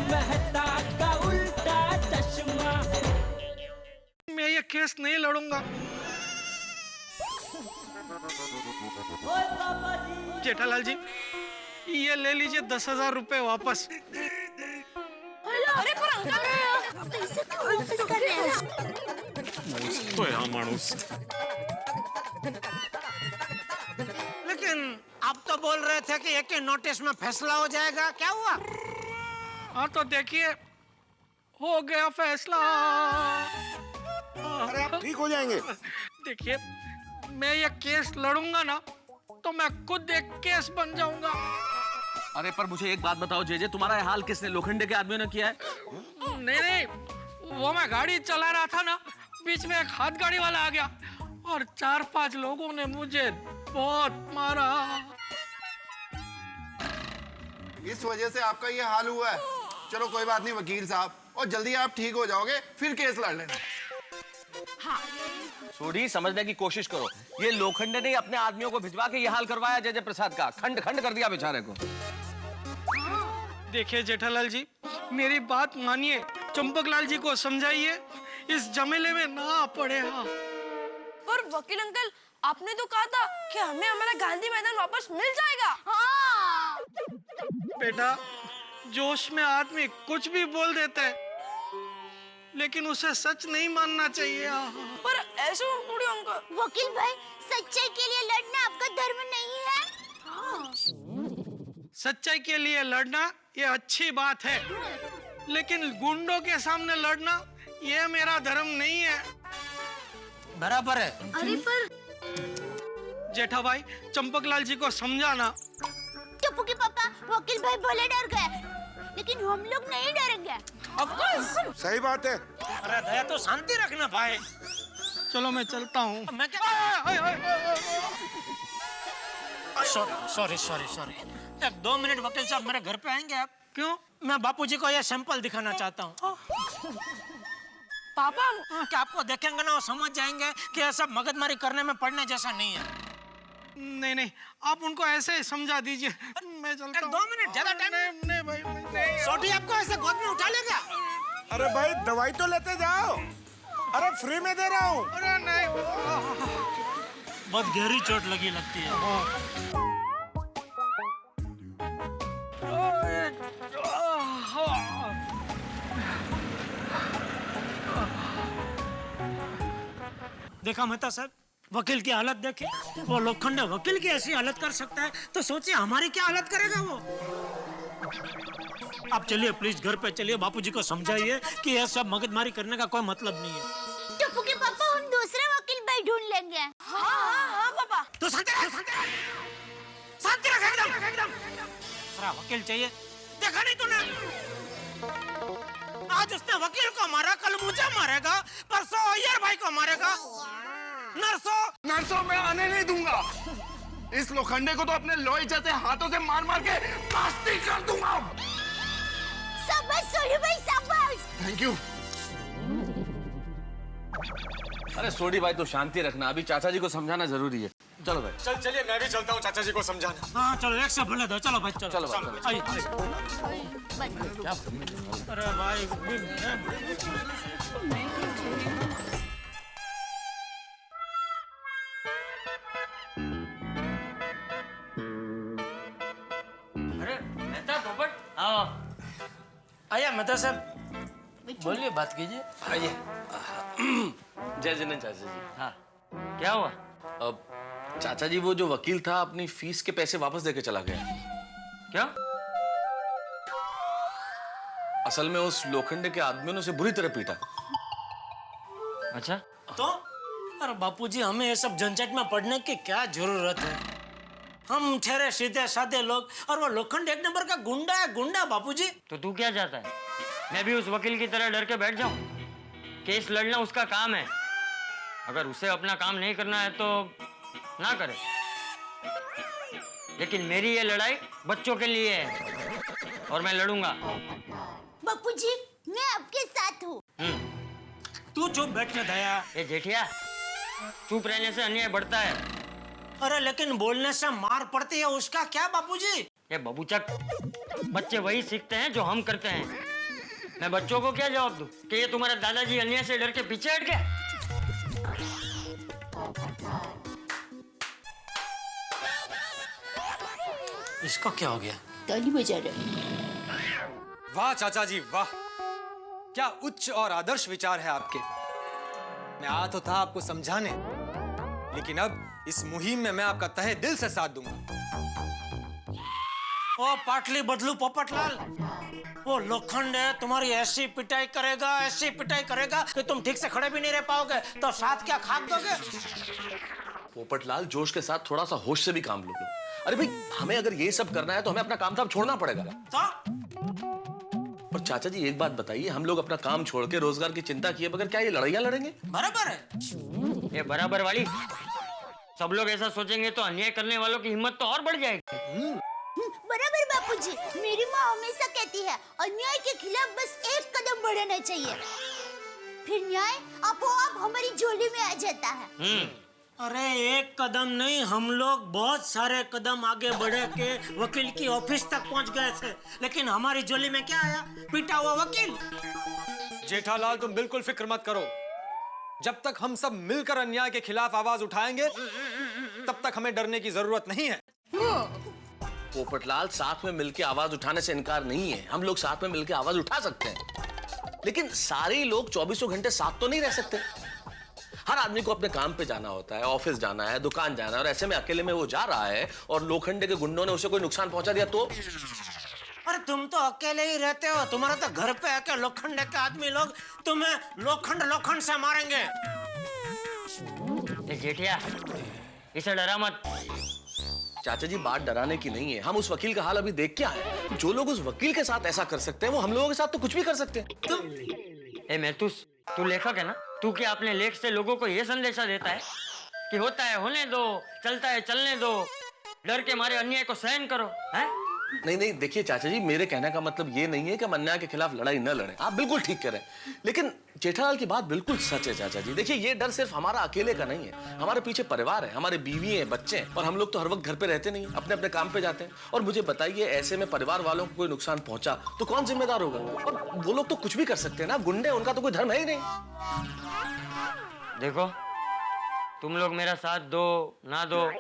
मेहता का उल्टा चश्मा। मैं ये केस नहीं लड़ूंगा। जेठालाल जी, ये ले लीजिए 10,000 रुपए वापस। अरे पर अंकल पैसे क्यों वापस कर रहे हैं? तो यहाँ मानूस। लेकिन आप तो बोल रहे थे कि एक ही नोटिस में फैसला हो जाएगा, क्या हुआ? हाँ तो देखिए, हो गया फैसला। अरे आप ठीक हो जाएंगे। देखिए, मैं ये केस लड़ूंगा ना तो मैं खुद एक केस बन जाऊंगा। अरे पर मुझे एक बात बताओ जेजे, तुम्हारा ये हाल किसने, लोखंडे के आदमियों ने किया है? नहीं, वो मैं गाड़ी चला रहा था ना, बीच में एक हाथ गाड़ी वाला आ गया और 4-5 लोगों ने मुझे बहुत मारा। इस वजह से आपका ये हाल हुआ है। चलो कोई बात नहीं वकील साहब, और जल्दी आप ठीक हो जाओगे, फिर केस लड़ लेना। सोढ़ी, समझने की कोशिश करो। ये लोखंडे ने अपने आदमियों को भिजवा के ये हाल करवाया जेजे प्रसाद का, खंड खंड कर दिया बेचारे को। देखिए जेठालाल जी, मेरी बात मानिए, चंपकलाल जी को समझाइए, इस झमेले में ना पड़े। हाँ। पर वकील अंकल, आपने तो कहा था कि हमें हमारा गांधी मैदान वापस मिल जाएगा। हाँ। बेटा, जोश में आदमी कुछ भी बोल देता है, लेकिन उसे सच नहीं मानना चाहिए। पर ऐसे थोड़ी अंकल। वकील भाई, सच्चाई के लिए लड़ना आपका धर्म नहीं है? हाँ। सच्चाई के लिए लड़ना ये अच्छी बात है, लेकिन गुंडों के सामने लड़ना ये मेरा धर्म नहीं है। बराबर है। अरे पर जेठा भाई, चंपकलाल जी को समझाना। टप्पू के पापा, वकील भाई भले डर गए, लेकिन हम लोग नहीं डरेंगे। सही बात है। अरे दया तो शांति रखना भाई। चलो मैं चलता हूँ। मैं क्या? सॉरी। एक 2 मिनट वकील साहब, मेरे घर पे आएंगे आप? क्यों? मैं बापूजी को ये सैंपल दिखाना चाहता हूँ। पापा, क्या आपको देखेंगे ना वो समझ जाएंगे कि ये सब मगजमारी करने में पड़ने जैसा नहीं है। नहीं, आप उनको ऐसे ही समझा दीजिए। मैं चलता हूँ। 2 मिनट, ज्यादा टाइम नहीं भाई, नहीं। सोटी आपको ऐसे गोद में उठा लेगा? अरे भाई दवाई तो लेते जाओ। अरे फ्री में दे रहा हूँ। अरे नहीं। बहुत गहरी चोट लगी लगती है। देखा मेहता साहब, वकील की हालत देखे। वो लोखंडे वकील की ऐसी हालत कर सकता है, तो सोचिए हमारी क्या हालत करेगा वो। आप चलिए प्लीज, घर पे चलिए, बापूजी को समझाइए कि यह सब मगजमारी करने का कोई मतलब नहीं है। टप्पू के पापा, हम दूसरे वकील भाई ढूंढ लेंगे। हाँ पापा। तो शांति रख एकदम। दूसरा वकील चाहिए, देखा नहीं तूने? आज उसने वकील को मारा, कल मुझे मारेगा, परसों अय्यर भाई को मारेगा। नर्सों मैं आने नहीं दूंगा। इस लोखंडे को तो अपने लोहे जैसे हाथों से मार मार के प्लास्टिक कर दूंगा। शाबाश सोनू भाई, शाबाश। Thank you. अरे सोढ़ी भाई, तो शांति रखना, अभी चाचा जी को समझाना जरूरी है। चलो भाई। चलिए, मैं भी चलता हूँ चाचा जी को समझाना। हाँ चलो, एक से भले दो। चलो भाई, चलो भाई। आइए। अरे भाई, आया मेहता साहब, बोलिए, बात कीजिए। आइए। जय जिनेंद्र चाचा जी। हाँ, क्या हुआ? अब चाचा जी, वो जो वकील था अपनी फीस के पैसे वापस देके चला गया। क्या? असल में उस लोखंडे के आदमियों ने उसे बुरी तरह पीटा। अच्छा, तो अरे बापूजी, हमें ये सब झंझट में पड़ने की क्या जरूरत है? हम ठहरे सीधे साधे लोग, और वो लोखंड एक नंबर का गुंडा है, गुंडा बापूजी। तो तू क्या चाहता है? मैं भी उस वकील की तरह डर के बैठ जाऊं? केस लड़ना उसका काम है, अगर उसे अपना काम नहीं करना है तो ना करे। लेकिन मेरी ये लड़ाई बच्चों के लिए है और मैं लड़ूंगा। बापूजी, मैं आपके साथ हूँ। तू चुप बैठ के दया। ये जेठिया, चुप रहने से अन्याय बढ़ता है। अरे लेकिन बोलने से मार पड़ती है, उसका क्या बापूजी? ये बबूचक, बच्चे वही सीखते हैं जो हम करते हैं। मैं बच्चों को क्या जवाब दूं कि ये तुम्हारा दादाजी अन्याय से डर के पीछे हट गया? इसको क्या हो गया? ताली बजा रहे। वाह चाचा जी वाह, क्या उच्च और आदर्श विचार है आपके। मैं आया तो था आपको समझाने, लेकिन अब इस मुहिम में मैं आपका तहे दिल से साथ दूंगा। ओ पाटली बदलू पोपटलाल, वो लोखंड है तुम्हारी ऐसी पिटाई करेगा कि तुम ठीक से खड़े भी नहीं रह पाओगे, तो साथ क्या खाक दोगे? पोपटलाल जोश के साथ थोड़ा सा होश से भी काम लो। अरे भाई, हमें अगर ये सब करना है तो हमें अपना काम धाम छोड़ना पड़ेगा। तो और चाचा जी एक बात बताइए, हम लोग अपना काम छोड़ के रोजगार की चिंता किए बगैर क्या ये लड़ाइयाँ लड़ेंगे? बराबर है। ये बराबर वाली, सब लोग ऐसा सोचेंगे तो अन्याय करने वालों की हिम्मत तो और बढ़ जाएगी। बराबर बापूजी, मेरी माँ हमेशा कहती है अन्याय के खिलाफ बस एक कदम बढ़ाना चाहिए, फिर न्याय आपो-आप हमारी झोली में आ जाता है। अरे एक कदम नहीं, हम लोग बहुत सारे कदम आगे बढ़े के वकील की ऑफिस तक पहुंच गए थे, लेकिन हमारी झोली में क्या आया? पिटा हुआ वकील। जेठालाल तुम बिल्कुल फिक्र मत करो, जब तक हम सब मिलकर अन्याय के खिलाफ आवाज उठाएंगे तब तक हमें डरने की जरूरत नहीं है। पोपटलाल, साथ में मिलकर आवाज उठाने से इनकार नहीं है, हम लोग साथ में मिलकर आवाज उठा सकते हैं, लेकिन सारे लोग 24 घंटे साथ तो नहीं रह सकते। हर आदमी को अपने काम पे जाना होता है, ऑफिस जाना है, दुकान जाना है, और ऐसे में अकेले में वो जा रहा है और लोखंडे के गुंडों ने उसे कोई नुकसान पहुंचा दिया तो? अरे तुम तो अकेले ही रहते हो, तुम्हारा तो घर पे आके लोखंडे के आदमी लोग तुम्हें लोखंड से मारेंगे। जेठिया, इसे डरा मत। चाचा जी, बात डराने की नहीं है, हम उस वकील का हाल अभी देख के आए। जो लोग उस वकील के साथ ऐसा कर सकते हैं वो हम लोगों के साथ तो कुछ भी कर सकते हैं। मैथुस, तू लेखक है ना, तू क्या अपने लेख से लोगों को ये संदेशा देता है कि होता है होने दो, चलता है चलने दो, डर के मारे अन्याय को सहन करो, हैं? नहीं, देखिए चाचा जी, मेरे कहने का मतलब ये नहीं है कि हम अन्याय के खिलाफ लड़ाई न लड़ें, आप बिल्कुल ठीक कह रहे हैं, लेकिन जेठालाल की बात बिल्कुल सच है चाचा जी। देखिए, ये डर सिर्फ हमारा अकेले का नहीं है, हमारे पीछे परिवार है, हमारे बीवी हैं, बच्चे हैं, और हम लोग तो हर वक्त घर पे रहते नहीं, अपने अपने काम पे जाते हैं। और मुझे बताइए, ऐसे में परिवार वालों को कोई नुकसान पहुंचा तो कौन जिम्मेदार होगा? और वो लोग तो कुछ भी कर सकते हैं ना, गुंडे, उनका तो कोई धर्म है ही नहीं। देखो, तुम लोग मेरा साथ दो ना दो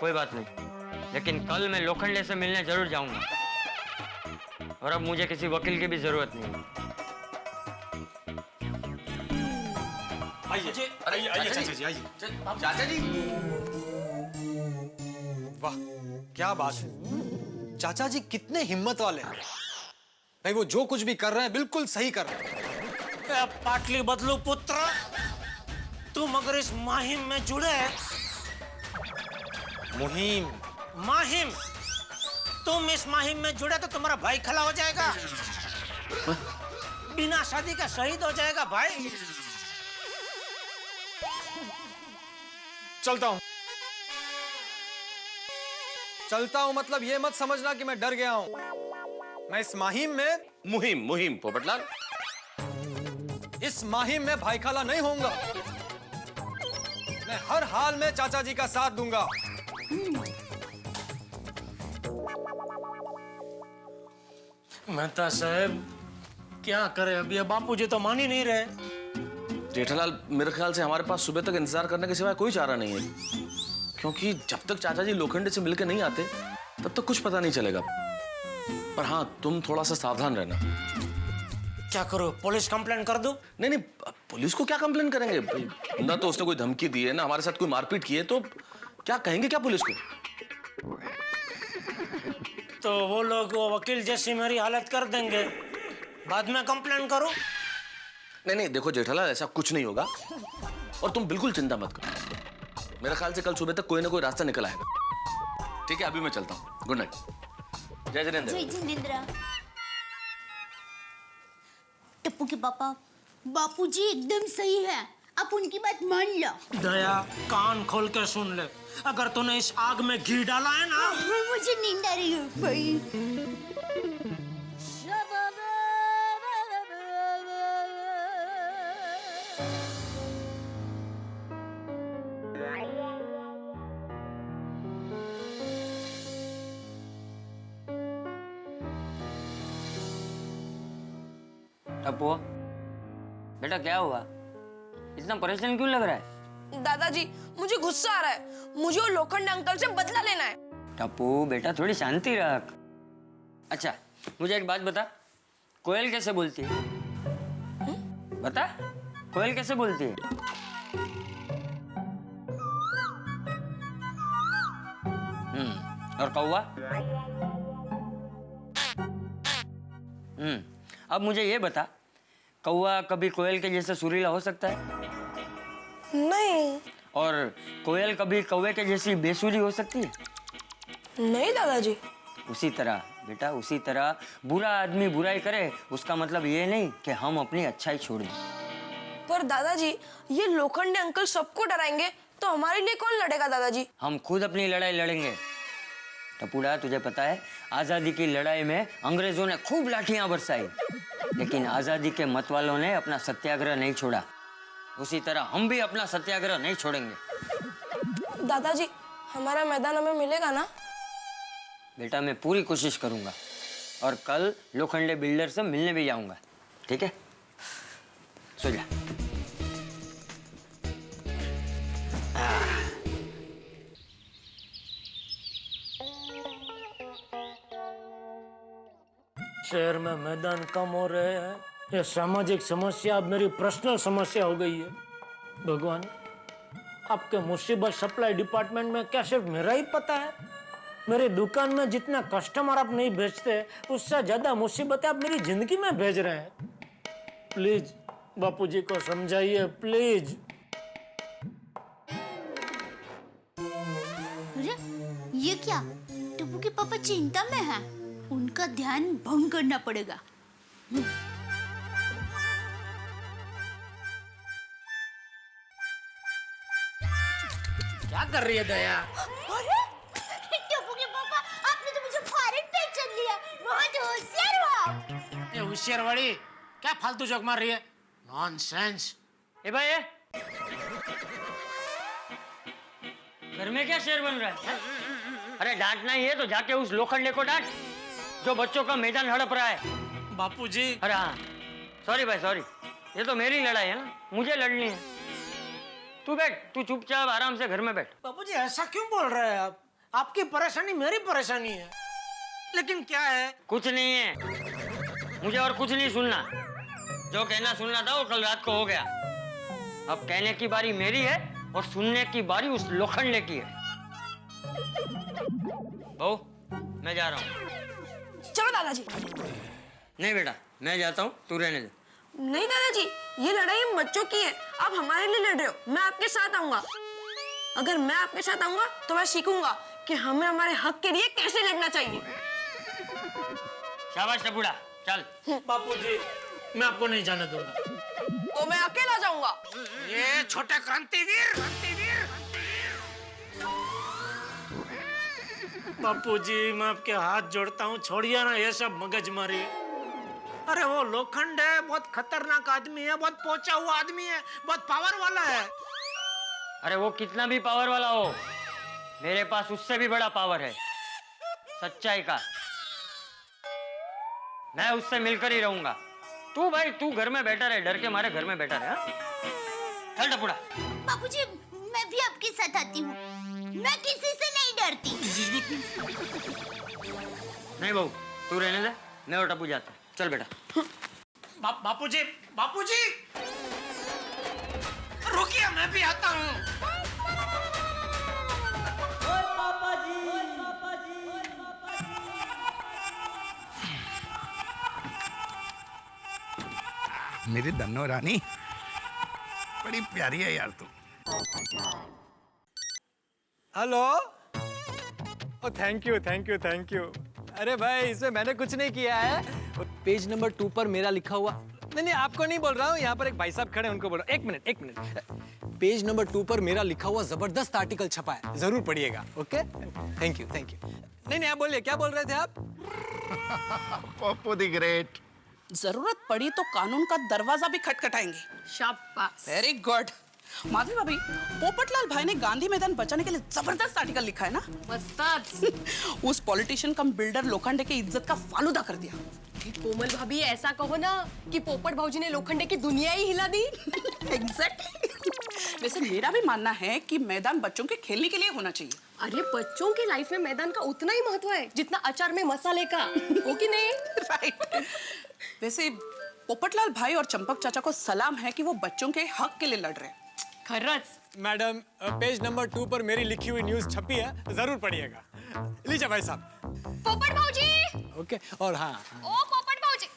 कोई बात नहीं, लेकिन कल मैं लोखंडे से मिलने जरूर जाऊंगा, और अब मुझे किसी वकील की भी जरूरत नहीं। आइए चाचा जी, आइए। चाचा जी, वाह क्या बात है, चाचा जी कितने हिम्मत वाले हैं भाई, वो जो कुछ भी कर रहे हैं बिल्कुल सही कर रहे हैं। पाटली बदलू पुत्र, तुम अगर इस मुहिम में जुड़े, मुहिम, तुम इस मुहिम में जुड़े तो तुम्हारा भाई खला हो जाएगा, बिना शादी का शहीद हो जाएगा भाई। चलता हूं मतलब ये मत समझना कि मैं डर गया हूं। मैं इस मुहिम पोपटलाल, इस मुहिम में भाई खाला नहीं होऊंगा, मैं हर हाल में चाचा जी का साथ दूंगा। मेहता साहब क्या करे, अभी बापूजी तो मान ही नहीं रहे। जेठालाल, मेरे ख्याल से हमारे पास सुबह तक इंतजार करने के सिवाय कोई चारा नहीं है, क्योंकि जब तक चाचा जी लोखंडे से मिलकर नहीं आते तब तक कुछ पता नहीं चलेगा। पर हाँ, तुम थोड़ा सा सावधान रहना। क्या करो, पुलिस कंप्लेंट कर दूं? नहीं, पुलिस को क्या कंप्लेंट करेंगे भाई, ना तो उसने कोई धमकी दी है, ना हमारे साथ कोई मारपीट की है, तो क्या कहेंगे क्या पुलिस को? तो वो लोग वो वकील जैसी मेरी हालत कर देंगे, बाद में कंप्लेंट करूं? नहीं, देखो जेठालाल, ऐसा कुछ नहीं होगा, और तुम बिल्कुल चिंता मत करो। मेरे ख्याल से कल सुबह तक कोई ना कोई रास्ता निकल आएगा। ठीक है, अभी मैं चलता हूँ, गुड नाइट। जय जिनेंद्र। जय जिनेंद्र। टप्पू के पापा, बापूजी एकदम सही है, आप उनकी बात मान लो। दया, कान खोल के सुन ले, अगर तूने इस आग में घी डाला है ना, मुझे नींद आ रही है भाई। टप्पू बेटा क्या हुआ, इतना परेशान क्यों लग रहा है? दादाजी मुझे गुस्सा आ रहा है, मुझे वो लोखंडे अंकल से बदला लेना है। टप्पू बेटा थोड़ी शांति रख। अच्छा मुझे एक बात बता, कोयल कैसे बोलती है? बता, कोयल कैसे बोलती है? और कौवा? अब मुझे ये बता, कौवा कभी कोयल के जैसे सुरीला हो सकता है? नहीं। और कोयल कभी कौवे के जैसी बेसुरी हो सकती है? नहीं दादाजी। उसी तरह बेटा, उसी तरह बुरा आदमी बुराई करे उसका मतलब ये नहीं कि हम अपनी अच्छाई छोड़ दें। पर दादाजी ये लोखंडे अंकल सबको डराएंगे तो हमारे लिए कौन लड़ेगा दादाजी? हम खुद अपनी लड़ाई लड़ेंगे। टपुड़ा तुझे पता है, आजादी की लड़ाई में अंग्रेजों ने खूब लाठियां बरसाई, लेकिन आजादी के मत वालों ने अपना सत्याग्रह नहीं छोड़ा। उसी तरह हम भी अपना सत्याग्रह नहीं छोड़ेंगे। दादाजी हमारा मैदान हमें मिलेगा ना? बेटा मैं पूरी कोशिश करूंगा और कल लोखंडे बिल्डर से मिलने भी जाऊंगा, ठीक है? सो जा। शहर में मैदान कम हो रहे हैं, ये सामाजिक समस्या अब मेरी पर्सनल समस्या हो गई है। भगवान, आपके मुसीबत सप्लाई डिपार्टमेंट में क्या सिर्फ मेरा ही पता है? मेरी दुकान में जितना कस्टमर आप नहीं भेजते उससे ज्यादा मुसीबतें आप मेरी जिंदगी में भेज रहे हैं। प्लीज बापूजी को समझाइए, प्लीज। अरे ये क्या, टप्पू के पापा चिंता में हैं, उनका ध्यान भंग करना पड़ेगा। क्या कर रही है दया? अरे टप्पू के पापा, आपने तो मुझे फॉरेन पहचान लिया, बहुत होशियार हो आप। ये होशियार वाली क्या फालतू जोक मार रही है? नॉनसेंस। ए भाई ए? घर में क्या शेर बन रहा है? अरे डांटना ही है तो जाके उस लोखंडे को डांट जो बच्चों का मैदान हड़प रहा है। बापूजी। अरे हाँ सॉरी भाई सॉरी, ये तो मेरी लड़ाई है ना, मुझे लड़नी है। तू बैठ, तू चुपचाप आराम से घर में बैठ। बापूजी ऐसा क्यों बोल रहे हैं आप? आपकी परेशानी मेरी परेशानी है। लेकिन क्या है? कुछ नहीं है, मुझे और कुछ नहीं सुनना। जो कहना सुनना था वो कल रात को हो गया। अब कहने की बारी मेरी है और सुनने की बारी उस लोखंडे की है। बहू मैं जा रहा हूँ। चलो दादाजी। नहीं बेटा मैं जाता हूँ, तू रहने दे। नहीं दादाजी, ये लड़ाई हम बच्चों की है, आप हमारे लिए लड़ रहे हो। मैं आपके साथ आऊंगा। अगर मैं आपके साथ आऊंगा तो मैं सीखूंगा कि हमें हमारे हक के लिए कैसे लड़ना चाहिए। शाबाश टपुड़ा, चल। बापूजी मैं आपको नहीं जाने दूंगा। तो मैं अकेला जाऊंगा। ये छोटे क्रांतिवीर। बापूजी मैं आपके हाथ जोड़ता हूँ, छोड़िए ना ये सब मगजमारी। अरे वो लोखंड है, बहुत खतरनाक आदमी है, बहुत पहुंचा हुआ आदमी है, बहुत पावर वाला है। अरे वो कितना भी पावर वाला हो, मेरे पास उससे भी बड़ा पावर है, सच्चाई का। मैं उससे मिलकर ही रहूंगा। तू भाई तू घर में बैठा रहे, डर के मारे घर में बैठा रहे। हाँ? चल टपुड़ा। बापूजी मैं भी आपके साथ आती हूँ, मैं किसी से नहीं डरती। नहीं बहू तू रहने दे, मैं और टप्पू जाता। चल बेटा। बापूजी बापूजी रुकिए, मैं भी आता हूँ। मेरी धन्नो रानी बड़ी प्यारी है यार तू। Hello. Oh thank you thank you thank you. अरे भाई इसमें मैंने कुछ नहीं किया है। और पेज नंबर 2 पर मेरा लिखा हुआ, नहीं आपको नहीं बोल रहा हूँ, यहाँ पर एक भाई साहब खड़े हैं उनको बोल रहा हूँ। एक मिनट। पेज नंबर 2 पर मेरा लिखा हुआ जबरदस्त आर्टिकल छपा है, जरूर पढ़िएगा। Okay thank you. नहीं आप बोलिए, क्या बोल रहे थे आप? Pappu the great. जरूरत पड़ी तो कानून का दरवाजा भी खटखटाएंगे। शाबाश। Very good. माधवी भाभी, पोपटलाल भाई ने गांधी मैदान बचाने के लिए जबरदस्त आर्टिकल लिखा है ना? मस्त। उस पॉलिटिशियन कम बिल्डर लोखंडे की इज्जत का फालूदा कर दिया। कोमल भाभी ऐसा कहो ना कि पोपट भाऊजी ने लोखंडे की दुनिया ही हिला दी। एग्जैक्टली। वैसे मेरा भी मानना है कि मैदान बच्चों के खेलने के लिए होना चाहिए। अरे बच्चों की लाइफ में मैदान का उतना ही महत्व है जितना अचार में मसाले का, हो कि नहीं? राइट। वैसे पोपटलाल भाई और चंपक चाचा को सलाम है कि वो बच्चों के हक के लिए लड़ रहे हैं। खर्रस। मैडम, पेज नंबर 2 पर मेरी लिखी हुई न्यूज़ छपी है, जरूर पढ़िएगा। लीजिए भाई साहब। पोपट भाऊजी। ओके, और हाँ ओ पोपट भाऊजी।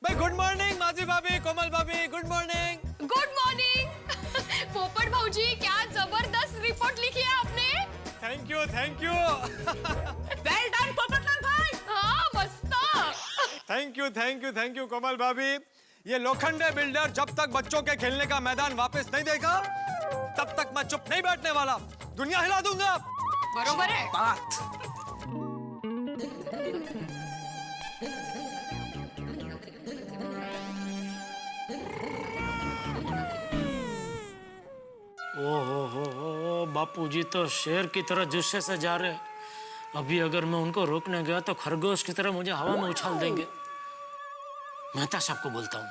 भाई गुड मॉर्निंग माजी भाभी, कोमल भाभी, गुड मॉर्निंग। Good morning. पोपट भाऊजी, क्या जबरदस्त रिपोर्ट लिखी है आपने। Thank you, thank you. Well done Popatlal भाई। हाँ मस्त। Thank you, thank you, thank you Komal भाभी। ये लोखंडे बिल्डर जब तक बच्चों के खेलने का मैदान वापस नहीं देगा तब तक मैं चुप नहीं बैठने वाला, दुनिया हिला दूंगा। बरोबर है। बात। ओहो, बापूजी तो शेर की तरह जुस्से से जा रहे हैं। अभी अगर मैं उनको रोकने गया तो खरगोश की तरह मुझे हवा में उछाल देंगे। मेहता साहब को बोलता हूँ।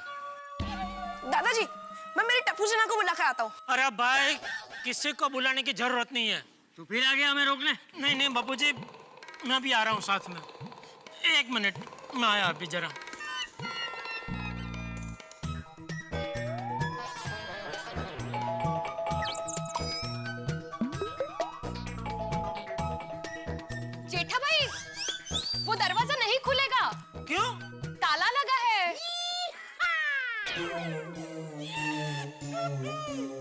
दादाजी, मैं मेरी टप्पू जना को बुला के आता हूँ। अरे भाई, किसी को बुलाने की जरूरत नहीं है। तू फिर आ गया हमें रोकने? नहीं नहीं बापूजी, मैं भी आ रहा हूँ साथ में। 1 मिनट, मैं आया अभी जरा। जेठा भाई, वो दरवाजा नहीं खुलेगा। क्यों? ताला लगा है।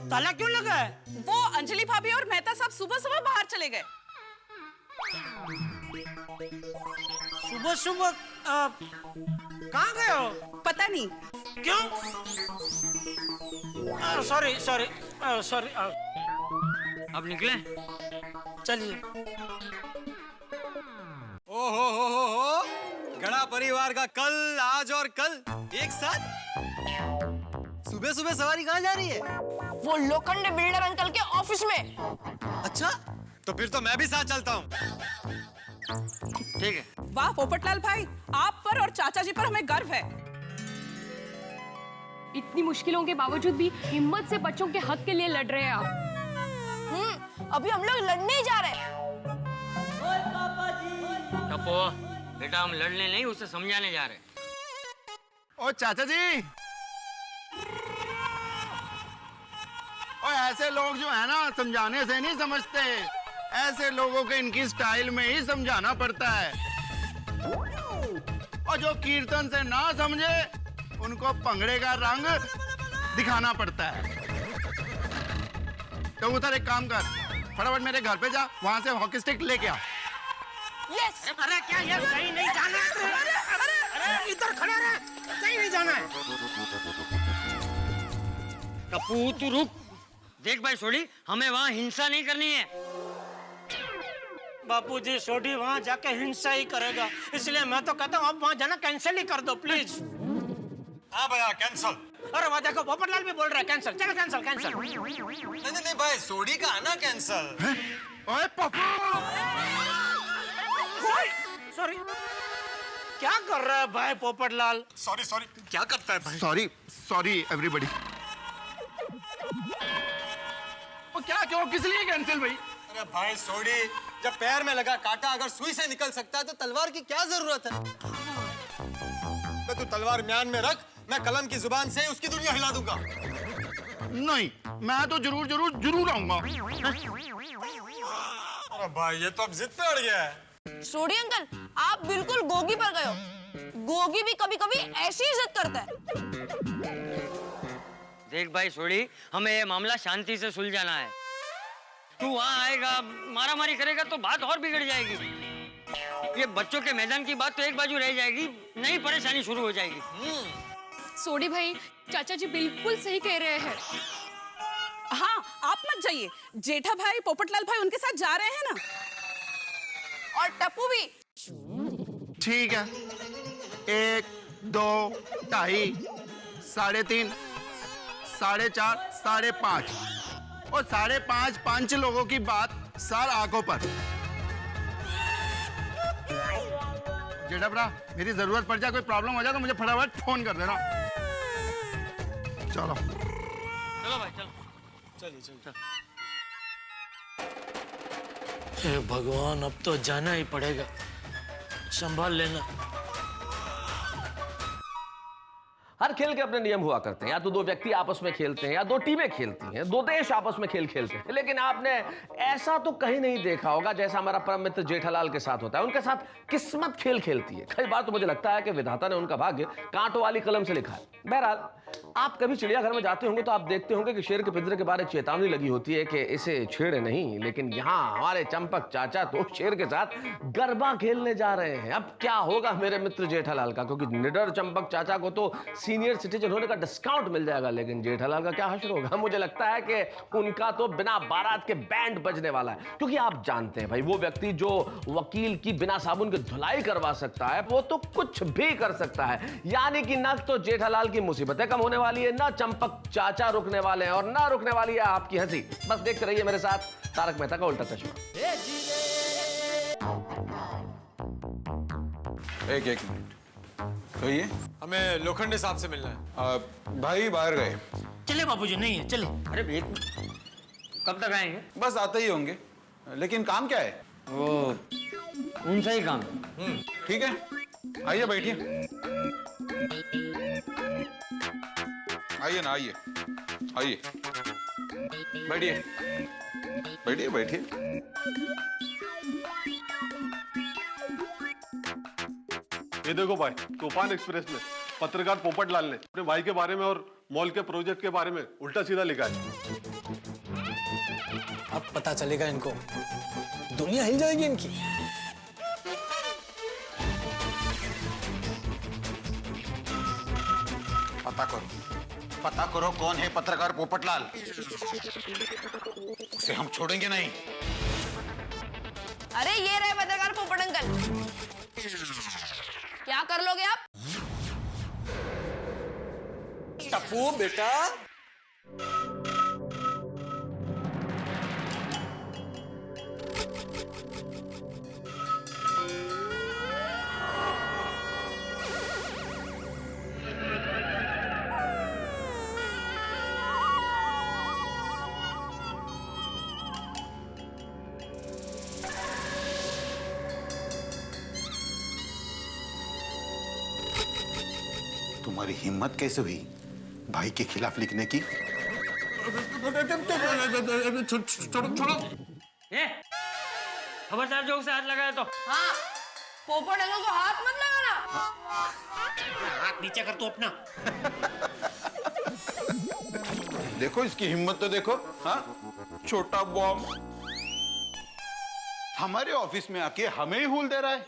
ताला क्यों लगा है? वो अंजलि भाभी और मेहता साहब सुबह सुबह बाहर चले गए। सुबह सुबह कहाँ गए हो? पता नहीं। क्यों? Sorry sorry sorry. अब निकले? चलिए। ओहो, गड़ा परिवार का कल, आज और कल एक साथ। सुबह सुबह सवारी कहाँ जा रही है? वो लोखंडे बिल्डर अंकल के ऑफिस में। अच्छा, तो फिर तो मैं भी साथ चलता हूँ। ठीक है। वाह पोपटलाल भाई, आप पर और चाचा जी पर हमें गर्व है। इतनी मुश्किलों के बावजूद भी हिम्मत से बच्चों के हक के लिए लड़ रहे हैं आप। अभी हम लोग लड़ने ही जा रहे हैं। टप्पू, बेटा हम लड़ने नहीं, उसे समझाने जा रहे हैं। ओ चाचा जी, और ऐसे लोग जो है ना समझाने से नहीं समझते, ऐसे लोगों को इनकी स्टाइल में ही समझाना पड़ता है। और जो कीर्तन से ना समझे उनको भंगड़े का रंग दिखाना पड़ता है। तो उधर एक काम कर, फटाफट मेरे घर पे जा, वहां से हॉकी स्टिक लेके आ। यस। अरे क्या ये कहीं नहीं जाना है? अरे इधर खड़ा रह, कहीं नहीं जाना है। टप्पू तू रुक। देख भाई सोडी, हमें वहाँ हिंसा नहीं करनी है। बापूजी, सोडी वहाँ जाके हिंसा ही करेगा, इसलिए मैं तो कहता हूँ आप वहाँ जाना कैंसिल ही कर दो प्लीज। हाँ भैया, कैंसल। अरे वहाँ देखो पोपटलाल भी बोल रहा है कैंसिल। चलो कैंसिल कैंसिल। नहीं भाई, सोडी का आना कैंसल। ओए पप्पू, सॉरी। क्या कर रहा है भाई पोपटलाल? सॉरी, क्या करता है भाई? Sorry everybody. क्या क्यों, किस लिए कैंसिल भाई? अरे भाई सोडी, जब पैर में लगा कांटा अगर सुई से निकल सकता है तो तलवार की क्या जरूरत है? मैं तू तलवार म्यान में रख, मैं कलम की जुबान से उसकी दुनिया हिला दूंगा। नहीं, मैं तो जरूर आऊंगा। अरे भाई, ये तो अब जिद पे अड़ गया है। सोडी अंकल, आप बिल्कुल गोगी पर गए हो। गोगी भी कभी कभी ऐसी ही जिद करता है। देख भाई सोडी, हमें ये मामला शांति से सुलझाना है। तू वहाँ आएगा, मारा मारी करेगा तो बात और बिगड़ जाएगी। ये बच्चों के मैदान की बात तो एक बाजू रह जाएगी, नई परेशानी शुरू हो जाएगी। सोडी भाई, चाचा जी बिल्कुल सही कह रहे हैं। हाँ, आप मत जाइए। जेठा भाई, पोपटलाल भाई उनके साथ जा रहे हैं ना। और टप्पू भी। ठीक है, 1, 2, 2.5, 3.5, 4.5, 5.5 और 5.5 5 लोगों की बात सर आंखों पर। जेठापरा मेरी जरूरत पड़ जाए, कोई प्रॉब्लम हो जाए तो मुझे फटाफट फोन कर देना। चलो चलो भाई चलो। चलिए चलिए। हे भगवान, अब तो जाना ही पड़ेगा। संभाल लेना। हर खेल के अपने नियम हुआ करते हैं। या तो दो व्यक्ति आपस में खेलते हैं या दो टीमें खेलती हैं, दो देश आपस में खेल खेलते हैं। लेकिन आपने ऐसा तो कहीं नहीं देखा होगा जैसा हमारा परम मित्र जेठालाल के साथ होता है। उनके साथ किस्मत खेल खेलती है। कई बार तो मुझे लगता है कि विधाता ने उनका भाग्य कांटों वाली कलम से लिखा है। बहरहाल, आप कभी चिड़ियाघर में जाते होंगे तो आप देखते होंगे कि शेर के पिंजरे के बाहर एक चेतावनी लगी होती है कि इसे छेड़े नहीं। लेकिन यहाँ हमारे चंपक चाचा तो शेर के साथ गरबा खेलने जा रहे हैं। अब क्या होगा मेरे मित्र जेठालाल का, क्योंकि निडर चंपक चाचा को तो सीनियर सिटीजन होने का डिस्काउंट मिल जाएगा, लेकिन जेठालाल का क्या हश्र होगा। मुझे लगता है कि उनका तो बिना बारात के बैंड बजने वाला है। क्योंकि आप जानते हैं भाई, वो व्यक्ति जो वकील की बिना साबुन के धुलाई करवा सकता है वो तो कुछ भी कर सकता है। यानी कि न तो जेठालाल की मुसीबतें कम होने वाली है, ना चंपक चाचा रुकने वाले हैं और ना रुकने वाली है आपकी हंसी। बस देखते रहिए मेरे साथ तारक मेहता का उल्टा चश्मा। एक मिनट, कहिए। हमें लोखंडे साहब से मिलना है। भाई बाहर गए। चले बाबूजी, नहीं है चले। अरे भेद कब तक आएंगे? बस आते ही होंगे। लेकिन काम क्या है? वो उनसे ही काम है। ठीक है, आइए बैठिए। आइए ना, आइए आइए, बैठिए बैठिए बैठिए। ये देखो भाई, तूफान एक्सप्रेस में पत्रकार पोपटलाल ने अपने भाई के बारे में और मॉल के प्रोजेक्ट के बारे में उल्टा सीधा लिखा है। अब पता चलेगा इनको, दुनिया हिल जाएगी इनकी। पता करो कौन है पत्रकार पोपटलाल। उसे हम छोड़ेंगे नहीं। अरे ये रहे पत्रकार पोपट अंकल। क्या कर लोगे आप? टप्पू बेटा, तुम्हारी हिम्मत कैसे हुई भाई के खिलाफ लिखने की? छोड़ो। ए, खबरदार जो उसे हाथ लगाया तो। हाँ, पोपट अंकल को हाथ मत लगाना। हाथ नीचे कर तू अपना। देखो इसकी हिम्मत तो देखो। हाँ, छोटा बॉम्ब हमारे ऑफिस में आके हमें ही हुल दे रहा है।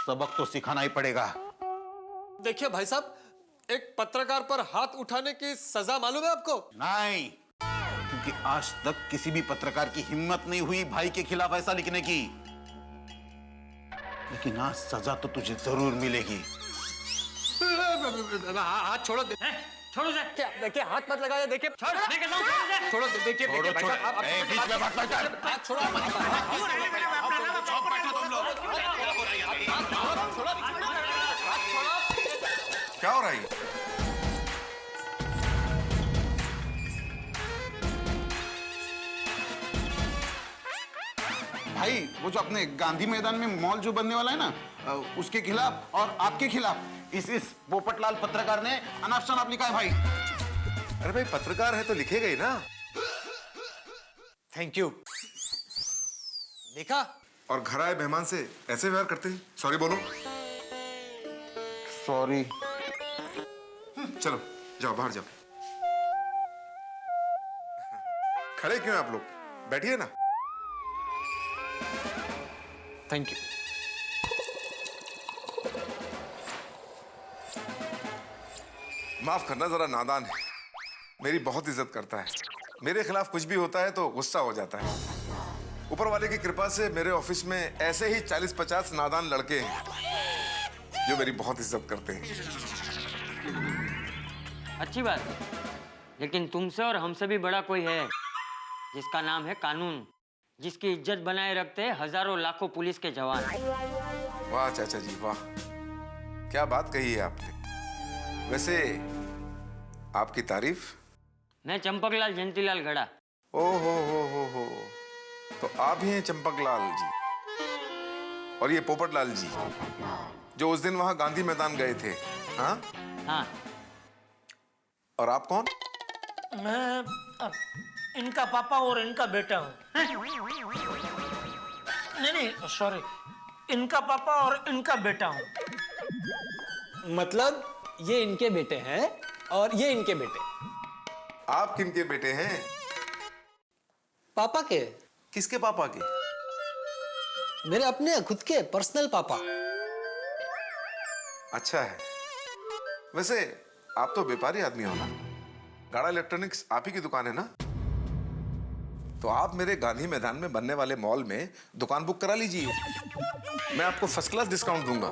सबक तो सिखाना ही पड़ेगा। देखिए भाई साहब, एक पत्रकार पर हाथ उठाने की सजा मालूम है आपको? नहीं, क्योंकि आज तक किसी भी पत्रकार की हिम्मत नहीं हुई भाई के खिलाफ ऐसा लिखने की। लेकिन आज सजा तो तुझे जरूर मिलेगी। हाथ छोड़ो। छोड़ो से। क्या देखिए, हाथ मत लगाइए। देखिए, छोड़, मैं कहता हूँ छोड़ से। छोड़ो। देखिए छोड़ो, भाई साहब, आप बीच में मत कर। हाथ छोड़ो। क्या हो रहा है? भाई, वो जो अपने गांधी मैदान में मॉल जो बनने वाला है ना, उसके खिलाफ और आपके खिलाफ इस पोपटलाल पत्रकार ने अनाप शनाप लिखा है भाई। अरे भाई, पत्रकार है तो लिखेगा ही ना। Thank you. देखा? और घर आए मेहमान से ऐसे व्यवहार करते हैं? सॉरी बोलो। सॉरी। चलो जाओ, बाहर जाओ। खड़े क्यों हैं आप लोग? बैठिए ना। Thank you. माफ करना, जरा नादान है। मेरी बहुत इज्जत करता है। मेरे खिलाफ कुछ भी होता है तो गुस्सा हो जाता है। ऊपर वाले की कृपा से मेरे ऑफिस में ऐसे ही 40-50 नादान लड़के हैं जो मेरी बहुत इज्जत करते हैं। अच्छी बात है, लेकिन तुमसे और हमसे भी बड़ा कोई है जिसका नाम है कानून। जिसकी इज्जत बनाए रखते हैं हजारों लाखों पुलिस के जवान। वाह चाचा जी वाह, क्या बात कही है आपने। वैसे आपकी तारीफ। मैं चंपकलाल जयंतीलाल गड़ा। ओ हो, तो आप ही हैं चंपकलाल जी, और ये पोपटलाल जी जो उस दिन वहां गांधी मैदान गए थे। हाँ हाँ। और आप कौन? मैं इनका पापा और इनका बेटा हूँ। नहीं सॉरी, इनका पापा और इनका बेटा हूँ। मतलब ये इनके बेटे हैं और ये इनके बेटे। आप किनके बेटे हैं? पापा के। किसके पापा के? मेरे अपने खुद के पर्सनल पापा। अच्छा है। वैसे आप तो व्यापारी आदमी हो ना, गाड़ा इलेक्ट्रॉनिक्स आप ही की दुकान है ना, तो आप मेरे गांधी मैदान में बनने वाले मॉल में दुकान बुक करा लीजिए। मैं आपको फर्स्ट क्लास डिस्काउंट दूंगा,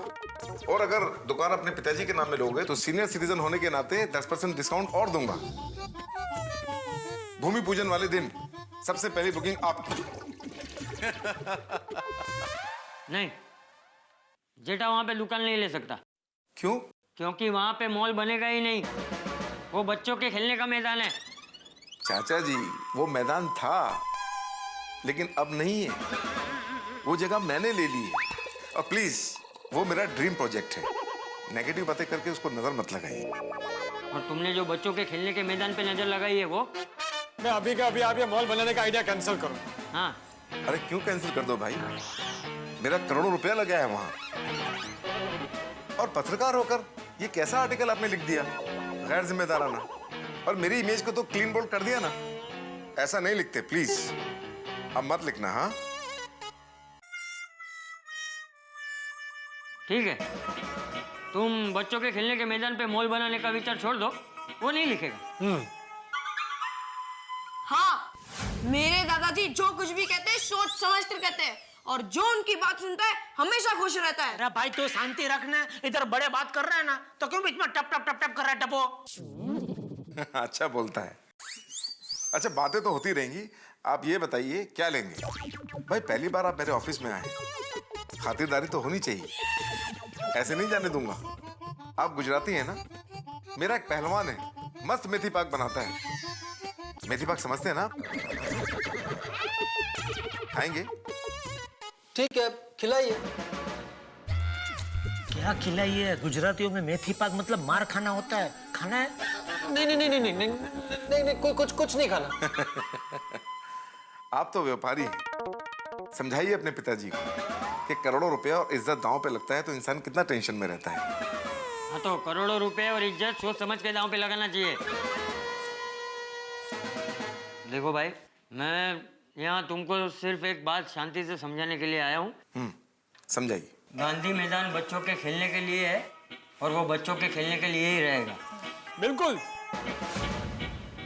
और अगर दुकान अपने पिताजी के नाम में लोगे तो सीनियर सिटीजन होने के नाते 10% डिस्काउंट और दूंगा। भूमि पूजन वाले दिन सबसे पहली बुकिंग आपकी। नहीं, जेठा वहां पे दुकान नहीं ले सकता। क्यों? क्योंकि वहां पे मॉल बनेगा ही नहीं, वो बच्चों के खेलने का मैदान है। चाचा जी वो मैदान था, लेकिन अब नहीं है, वो जगह मैंने ले ली है। और प्लीज वो मेरा ड्रीम प्रोजेक्ट है, नेगेटिव बातें करके उसको नजर मत लगाइए। और तुमने जो बच्चों के खेलने के मैदान पे नजर लगाई है वो? मैं अभी का अभी आप ये मॉल बनाने का आइडिया कैंसिल करो। हाँ। अरे क्यों कैंसिल कर दो भाई, मेरा करोड़ों रुपया लगा है वहां। और पत्रकार होकर ये कैसा आर्टिकल आपने लिख दिया, गैर जिम्मेदाराना, और मेरी इमेज को तो क्लीन बोल्ड कर दिया ना। ऐसा नहीं लिखते प्लीज, अब मत लिखना। हाँ ठीक है, तुम बच्चों के खेलने के मैदान पे मॉल बनाने का विचार छोड़ दो, वो नहीं लिखेगा। हाँ, मेरे दादाजी जो कुछ भी कहते हैं सोच समझ कर कहते हैं, और जो उनकी बात सुनता है हमेशा खुश रहता है। अरे भाई तो शांति रखना, इधर बड़े बात कर रहे हैं ना, तो क्यों बीच में टप टप टप टप कर रहा है टपो? अच्छा बोलता है। अच्छा बातें तो होती रहेंगी, आप ये बताइए क्या लेंगे? भाई पहली बार आप मेरे ऑफिस में आए, खातिरदारी तो होनी चाहिए, ऐसे नहीं जाने दूंगा। आप गुजराती हैं ना, मेरा एक पहलवान है, मस्त मेथी पाक बनाता है। मेथी पाक समझते हैं ना? खाएंगे? ठीक है, खिलाइए। क्या खिलाइए? गुजरातियों में मेथी पाक मतलब मार खाना होता है, खाना है? नहीं नहीं नहीं नहीं नहीं नहीं नहीं, कुछ नहीं खाना। आप तो व्यापारी हैं, समझाइए अपने पिताजी को कि करोड़ों रुपया और इज्जत दांव पे लगता है तो इंसान कितना टेंशन में रहता है। हाँ तो करोड़ों रुपए और इज्जत सोच समझ के दांव पे लगाना चाहिए। देखो भाई, मैं यहाँ तुमको सिर्फ एक बात शांति से समझाने के लिए आया हूँ। समझाइए। गांधी मैदान बच्चों के खेलने के लिए है, और वो बच्चों के खेलने के लिए ही रहेगा। बिल्कुल,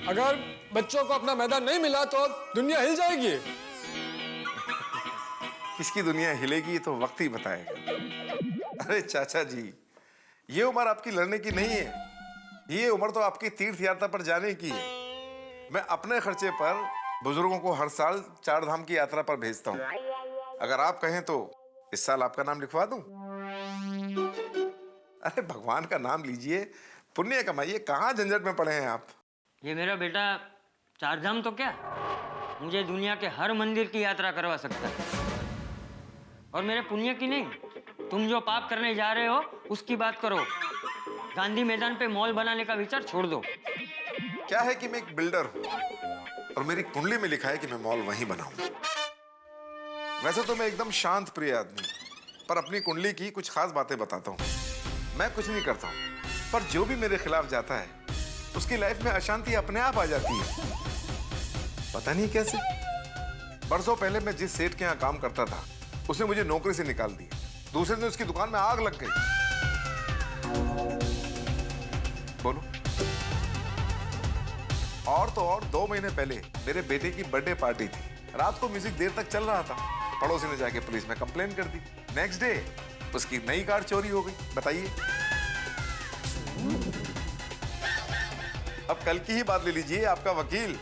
अगर बच्चों को अपना मैदान नहीं मिला तो दुनिया हिल जाएगी। किसकी दुनिया हिलेगी तो वक्त ही बताएगा। अरे चाचा जी, ये उम्र आपकी लड़ने की नहीं है, ये उम्र तो आपकी तीर्थ यात्रा पर जाने की है। मैं अपने खर्चे पर बुजुर्गों को हर साल 4 धाम की यात्रा पर भेजता हूँ। अगर आप कहें तो इस साल आपका नाम लिखवा दूं? अरे भगवान का नाम लीजिए, पुण्य कमाइए, कहाँ झंझट में पड़े हैं आप। ये मेरा बेटा 4 धाम तो क्या, मुझे दुनिया के हर मंदिर की यात्रा करवा सकता है। और मेरे पुण्य की नहीं, तुम जो पाप करने जा रहे हो उसकी बात करो। गांधी मैदान पे मॉल बनाने का विचार छोड़ दो। क्या है कि मैं एक बिल्डर हूँ और मेरी कुंडली में लिखा है कि मैं मॉल वहीं बनाऊं। वैसे तो मैं एकदम शांत प्रिय आदमी, पर अपनी कुंडली की कुछ खास बातें बताता हूँ। मैं कुछ नहीं करता हूँ, पर जो भी मेरे खिलाफ जाता है उसकी लाइफ में अशांति अपने आप आ जाती है, पता नहीं कैसे। बरसों पहले मैं जिस सेठ के यहाँ काम करता था उसने मुझे नौकरी से निकाल दिया। दूसरे दिन उसकी दुकान में आग लग गई। बोलो। और तो और 2 महीने पहले मेरे बेटे की बर्थडे पार्टी थी, रात को म्यूजिक देर तक चल रहा था। पड़ोसी ने जाके पुलिस में कंप्लेन कर दी। नेक्स्ट डे उसकी नई कार चोरी हो गई। बताइए। अब कल की ही बात ले लीजिए, आपका वकील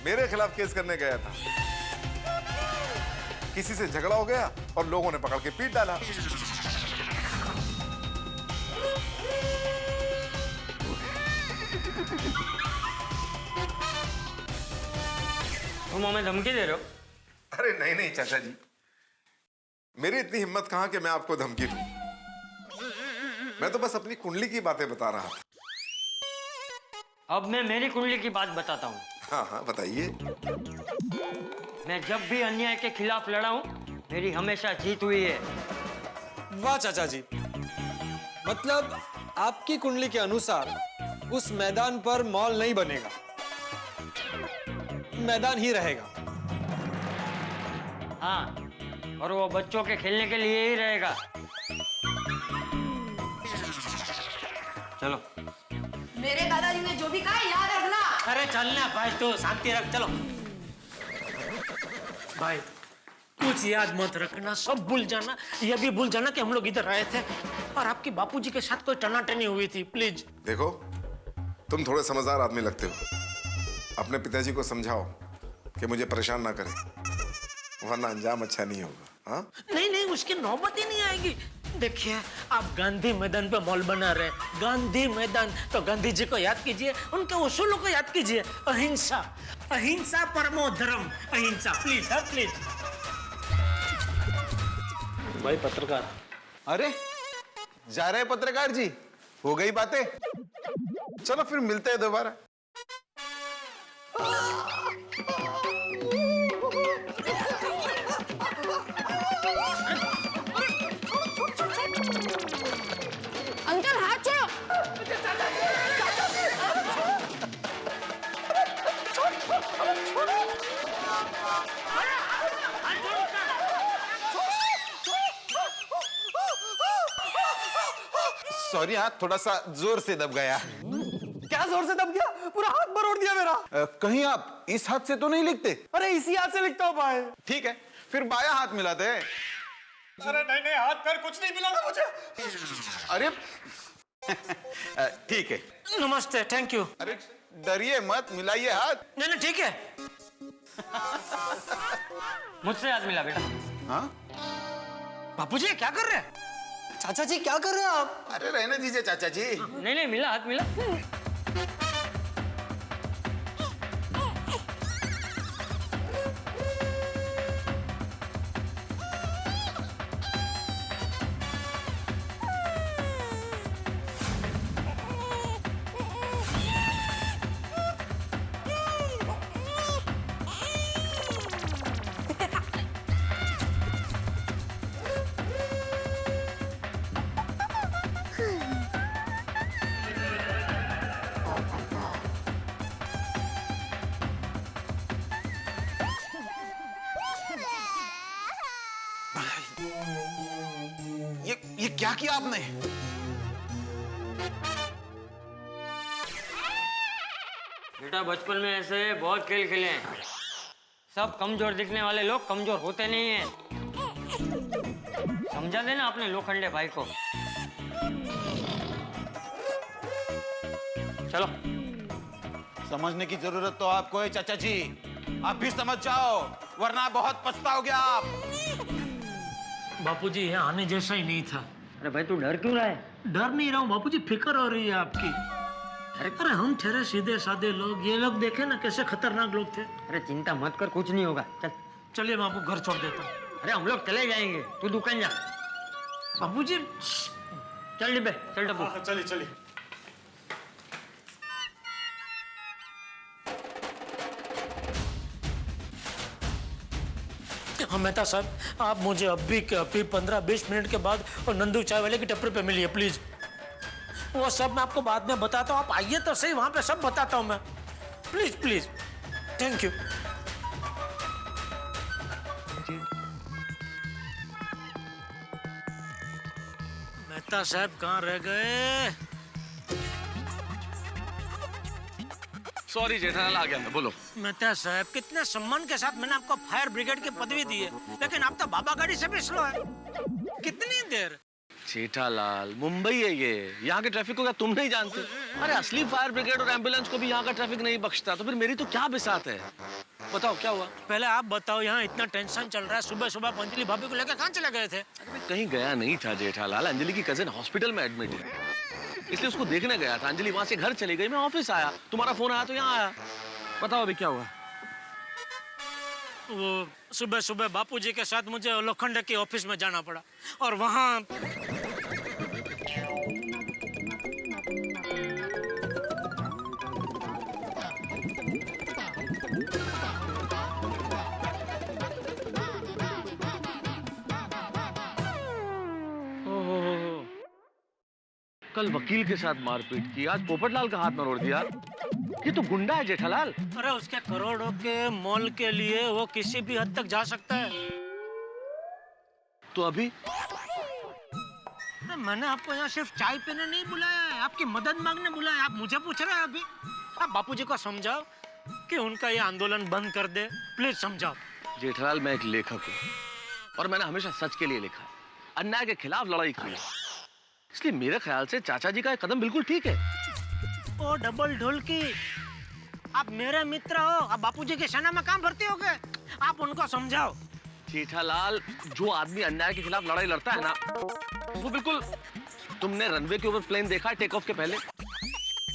मेरे खिलाफ केस करने गया था। किसी से झगड़ा हो गया और लोगों ने पकड़ के पीट डाला। तुम हमें धमकी दे रहे हो? अरे नहीं नहीं चाचा जी, मेरी इतनी हिम्मत कहां कि मैं आपको धमकी दूं। मैं तो बस अपनी कुंडली की बातें बता रहा था। अब मैं मेरी कुंडली की बात बताता हूँ। हाँ हाँ बताइए। मैं जब भी अन्याय के खिलाफ लड़ा हूँ, मेरी हमेशा जीत हुई है। वाह चाचा जी, मतलब आपकी कुंडली के अनुसार उस मैदान पर मॉल नहीं बनेगा, मैदान ही रहेगा। हाँ, और वो बच्चों के खेलने के लिए ही रहेगा। चलो। मेरे दादाजी ने जो भी कहा याद रखना। अरे चलना भाई, तो शांति रख, चलो भाई। कुछ याद मत रखना, सब भूल जाना। ये भी भूल जाना कि हम लोग इधर आए थे और आपकी बापूजी के साथ कोई टनाटनी हुई थी, प्लीज। देखो, तुम थोड़े समझदार आदमी लगते हो। अपने पिताजी को समझाओ कि मुझे परेशान ना करें, वरना अंजाम अच्छा नहीं होगा। हाँ? नहीं नहीं, उसकी नौबत ही नहीं आएगी। देखिए, आप गांधी मैदान पे मॉल बना रहे, गांधी मैदान, तो गांधी जी को याद कीजिए, उनके उसूलों को याद कीजिए। अहिंसा, अहिंसा परमो धर्म, अहिंसा। प्लीज, हाँ प्लीज। भाई पत्रकार। अरे जा रहे पत्रकार जी, हो गई बातें? चलो फिर मिलते हैं दोबारा। अंकल हाथ छोड़ो। सॉरी, हाथ थोड़ा सा जोर से दब गया। क्या जोर से दब गया? पूरा हाथ मरोड़ दिया मेरा। कहीं आप इस हाथ से तो नहीं लिखते? अरे इसी हाथ से लिखता हूँ भाई। ठीक है, फिर बायां हाथ मिलाते हैं। अरे नहीं नहीं, हाथ पैर कुछ नहीं मिलाना मुझे। अरे ठीक है। नमस्ते, थैंक यू। अरे डरिए मत, मिलाइए हाथ। नहीं नहीं, ठीक है। मुझसे हाथ मिला बेटा। हाँ? बापूजी क्या कर रहे हैं? चाचा जी क्या कर रहे हैं आप? अरे रहने दीजिए चाचा जी। नहीं नहीं, मिला, हाथ मिला। ये क्या किया आपने? बेटा बचपन में ऐसे बहुत खेल खेले हैं। सब कमजोर दिखने वाले लोग कमजोर होते नहीं हैं। समझा देना अपने लोखंडे भाई को। चलो। समझने की जरूरत तो आपको है चाचा जी। आप भी समझ जाओ, वरना बहुत पछताओगे आप। बापूजी यहाँ आने जैसा ही नहीं था। अरे भाई तू डर क्यों रहा है? डर नहीं रहा हूँ बापूजी, फिक्र हो रही है आपकी। अरे हम ठहरे सीधे साधे लोग, ये लोग देखे ना कैसे खतरनाक लोग थे। अरे चिंता मत कर, कुछ नहीं होगा। चल चलिए, मैं आपको घर छोड़ देता हूँ। अरे हम लोग चले जाएंगे, तू दुकान जा। बापूजी चल डिब्बे, चल डब्बू। चलिए चलिए। हाँ मेहता साहब, आप मुझे अभी 15-20 मिनट के बाद और नंदू चाय वाले की टपरी पे मिलिए प्लीज। वो सब मैं आपको बाद में बताता हूँ, आप आइए तो सही, वहां पे सब बताता हूँ मैं। Please please, thank you. Mehta साहब कहाँ रह गए? सॉरी जेठालाल, आ गया मैं, बोलो। मेहता साहब, कितने सम्मान के साथ मैंने आपको फायर ब्रिगेड की पदवी दी है, लेकिन आप तो बाबा गाड़ी से भी स्लो है। कितनी देर? जेठालाल, मुंबई है ये, यहाँ के ट्रैफिक को क्या तुम नहीं जानते? अरे असली फायर ब्रिगेड और एम्बुलेंस को भी यहाँ का ट्रैफिक नहीं बख्शता, तो फिर मेरी तो क्या बिसात है? बताओ क्या हुआ? पहले आप बताओ, यहाँ इतना टेंशन चल रहा है, सुबह सुबह अंजलि भाभी को लेकर कहाँ चले गए थे? कहीं गया नहीं था जेठालाल, अंजलि की कजिन हॉस्पिटल में एडमिट है, इसलिए उसको देखने गया था। अंजलि वहां से घर चली गई, मैं ऑफिस आया, तुम्हारा फोन आया तो यहाँ आया। बताओ अभी क्या हुआ? वो सुबह सुबह बापूजी के साथ मुझे लोखंडे के ऑफिस में जाना पड़ा और वहाँ कल वकील के साथ मारपीट की, आज पोपटलाल का हाथ मरोड़ दिया। ये तो गुंडा है जेठालाल। अरे उसके करोड़ों के मोल के लिए वो किसी भी हद तक जा सकता है। तो अभी मैंने आपको यहाँ सिर्फ चाय पीने नहीं बुलाया है, आपकी मदद मांगने बुलाया है। आप मुझे पूछ रहे हैं अभी? आप बापूजी को समझाओ कि उनका ये आंदोलन बंद कर दे, प्लीज समझाओ। जेठालाल, मैं एक लेखक हूँ और मैंने हमेशा सच के लिए लिखा है, अन्याय के खिलाफ लड़ाई की है, इसलिए मेरे ख्याल से चाचा जी का कदम बिल्कुल ठीक है। ओ डबल ढोलकी, आप मेरे मित्र हो, आप बापूजी के सेना में काम भर्ती हो गए, आप उनको समझाओ। जेठालाल, जो आदमी अन्याय के खिलाफ लड़ाई लड़ता है ना, वो बिल्कुल, तुमने रनवे के ऊपर प्लेन देखा है टेक ऑफ के पहले?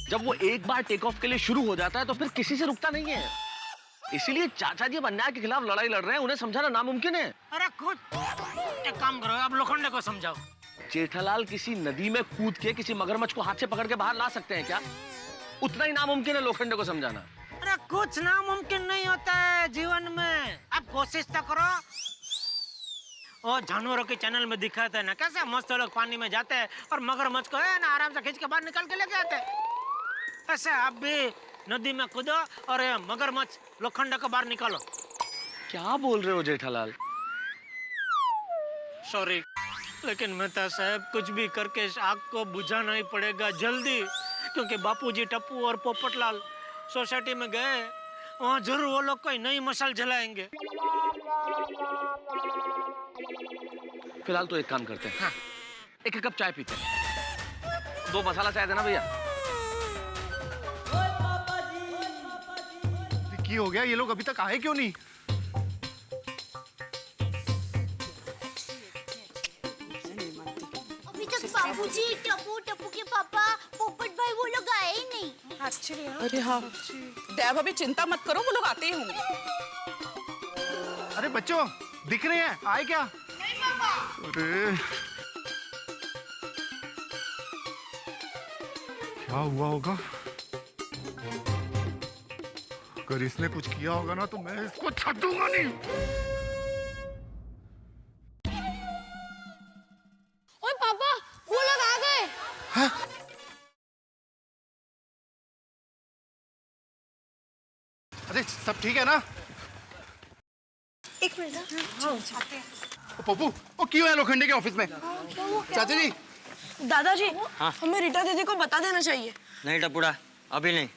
जब वो एक बार टेक ऑफ के लिए शुरू हो जाता है तो फिर किसी से रुकता नहीं है। इसीलिए चाचा जी अब अन्याय के खिलाफ लड़ाई लड़ रहे हैं, उन्हें समझाना नामुमकिन है। अरे खुद एक काम करो, आप लोखंडे को समझाओ। जेठालाल, किसी नदी में कूद के किसी मगरमच्छ को हाथ से पकड़ के बाहर ला सकते हैं क्या? उतना ही नामुमकिन है लोखंडे को समझाना। अरे कुछ नामुमकिन नहीं होता है जीवन में, आप कोशिश तो करो। और जानवरों के चैनल में दिखाते हैं ना, कैसे मस्त लोग पानी में जाते हैं और मगरमच्छ को है ना आराम से खींच के बाहर निकाल के लेके आते हैं। ऐसे आप भी नदी में कूदो और मगरमच्छ लोखंडे को बाहर निकालो। क्या बोल रहे हो जेठालाल? सॉरी, लेकिन मेहता साहब, कुछ भी करके इस आग को बुझाना ही पड़ेगा जल्दी, क्योंकि बापूजी, टप्पू और पोपटलाल सोसाइटी में गए, वहाँ जरूर वो लोग कोई नई मशाल जलाएंगे। फिलहाल तो एक काम करते हैं, हाँ, एक कप चाय पीते हैं। 2 मसाला चाय देना भैया। क्या हो गया, ये लोग अभी तक आए क्यों नहीं? अभी तक बाबूजी, टप्पू, टप्पू के पापा, पोपट भाई वो लोग आए ही नहीं। अरे हाँ, देव अभी चिंता मत करो, वो लोग आते ही होंगे। अरे बच्चों, दिख रहे हैं, आए क्या? अरे क्या हुआ होगा? अगर इसने कुछ किया होगा ना तो मैं इसको छोड़ूंगा नहीं। ओए पापा, वो लोग आ गए। हाँ? अरे सब ठीक है ना? एक मिनट। हाँ, पप्पू, वो क्यों है लोखंडे के ऑफिस में? चाचा जी, दादाजी, हाँ? हमें रीटा दीदी को बता देना चाहिए। नहीं टपुड़ा, अभी नहीं,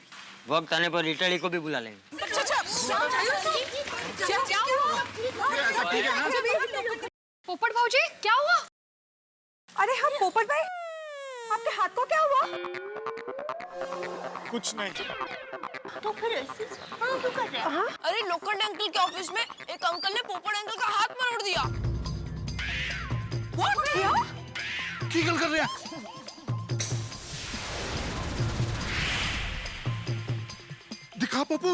वक्त आने पर रिटाड़ी को भी बुला लेंगे। पोपट भाऊजी, क्या हुआ? अरे हाँ पोपट भाई, आपके हाथ को क्या हुआ? कुछ नहीं। तो फिर ऐसे क्यों कर रहे हैं? अरे लोखंडे अंकल के ऑफिस में एक अंकल ने पोपट अंकल का हाथ मरोड़ दिया। What? क्या? की गल कर रहे हैं? दिखा पप्पू।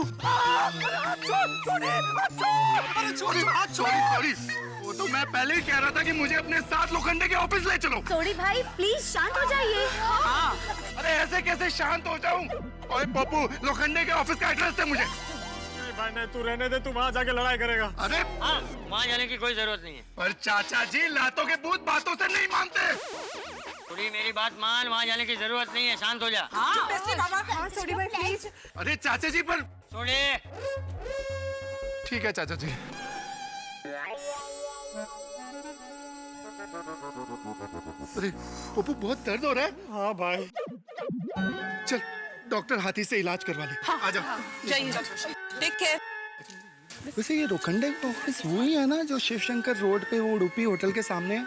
सॉरी, वो तो मैं पहले ही कह रहा था कि मुझे अपने साथ लोखंडे के ऑफिस ले चलो। सॉरी भाई, प्लीज शांत हो जाइए। हाँ, अरे ऐसे कैसे शांत हो जाऊं? ओए पप्पू, लोखंडे के ऑफिस का एड्रेस दे मुझे। भाई नहीं, तू रहने दे, तू वहाँ जाके लड़ाई करेगा। अरे हाँ, वहाँ जाने की कोई जरूरत नहीं है। पर चाचा जी, लातों के भूत बातों से नहीं मानते। पूरी मेरी बात मान, वहाँ जाने की जरूरत नहीं है, शांत हो जा। हाँ, सॉरी भाई प्लीज। अरे चाचा जी, पर छोड़े। ठीक है चाचा जी। अरे पप्पू, बहुत दर्द हो रहा है। हाँ भाई, चल डॉक्टर हाथी से इलाज करवा ले। हाँ, आ जाओ। जाइए, टेक केयर। वैसे ये लोखंडे का ऑफिस वही है ना जो शिव शंकर रोड पे वो उडुपी होटल के सामने है?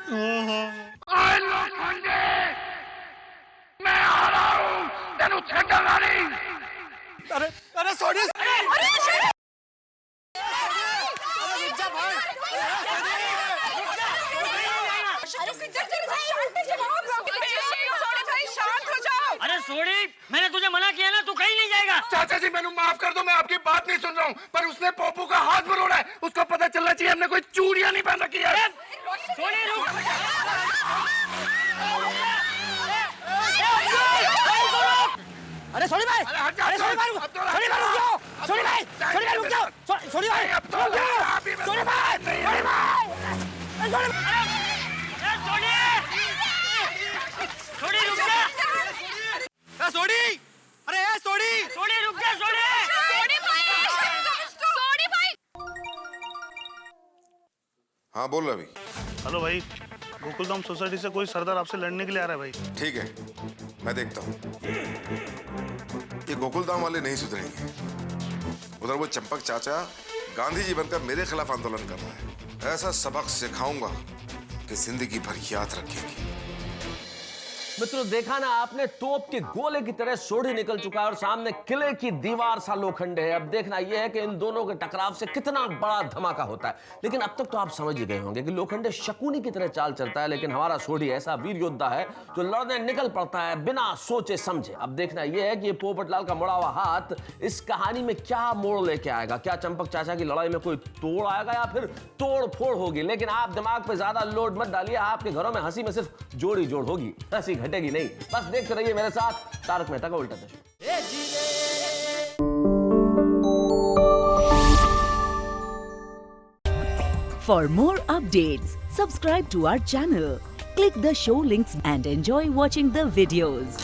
अरे अरे सोनी अरे सोडी, मैंने तुझे मना किया ना, तू कहीं नहीं जाएगा। चाचा जी मैंने माफ कर दो, मैं आपकी बात नहीं सुन रहा हूँ, पर उसने पोपू का हाथ मरोड़ा है, उसको पता चलना चाहिए हमने कोई चूड़ियां नहीं पहन रखी है। सोडी रुक। अरे सोनी भाई, अरे सोनी भाई, सोनी भाई रुक जाओ, सोनी भाई, सोनी भाई रुक जाओ, सोनी भाई, सोनी भाई, सोनी भाई, सोनी भाई, सोनी सोडी रुक जा। सोनी, अरे ए सोनी, सोडी रुक जा, सोडी। सोनी भाई। हाँ बोल रवि। हेलो भाई, गोकुलधाम सोसाइटी से कोई सरदार आपसे लड़ने के लिए आ रहा है भाई। ठीक है, मैं देखता हूँ। ये गोकुलधाम वाले नहीं सुधरेंगे। उधर वो चंपक चाचा गांधी जी बनकर मेरे खिलाफ आंदोलन कर रहा है। ऐसा सबक सिखाऊंगा कि जिंदगी भर याद रखेगी। मित्रों, देखा ना आपने, तोप के गोले की तरह सोढ़ी निकल चुका है और सामने किले की दीवार सा लोखंड है। अब देखना यह है कि इन दोनों के टकराव से कितना बड़ा धमाका होता है। लेकिन अब तक तो आप समझ ही गए होंगे कि लोखंडे शकुनी की तरह चाल चलता है, लेकिन हमारा सोढ़ी ऐसा वीर योद्धा है जो लड़ने निकल पड़ता है बिना सोचे समझे। अब देखना यह है कि ये पोपटलाल का मुड़ा हुआ हाथ इस कहानी में क्या मोड़ लेके आएगा। क्या चंपक चाचा की लड़ाई में कोई तोड़ आएगा या फिर तोड़ फोड़ होगी। लेकिन आप दिमाग पे ज्यादा लोड मत डालिए, आपके घरों में हंसी में सिर्फ जोड़ी जोड़ होगी, हंसी घटेगी नहीं। बस देखते रहिए मेरे साथ तारक मेहता का उल्टा चश्मा। For more updates, subscribe to our channel, click the show links and enjoy watching the videos.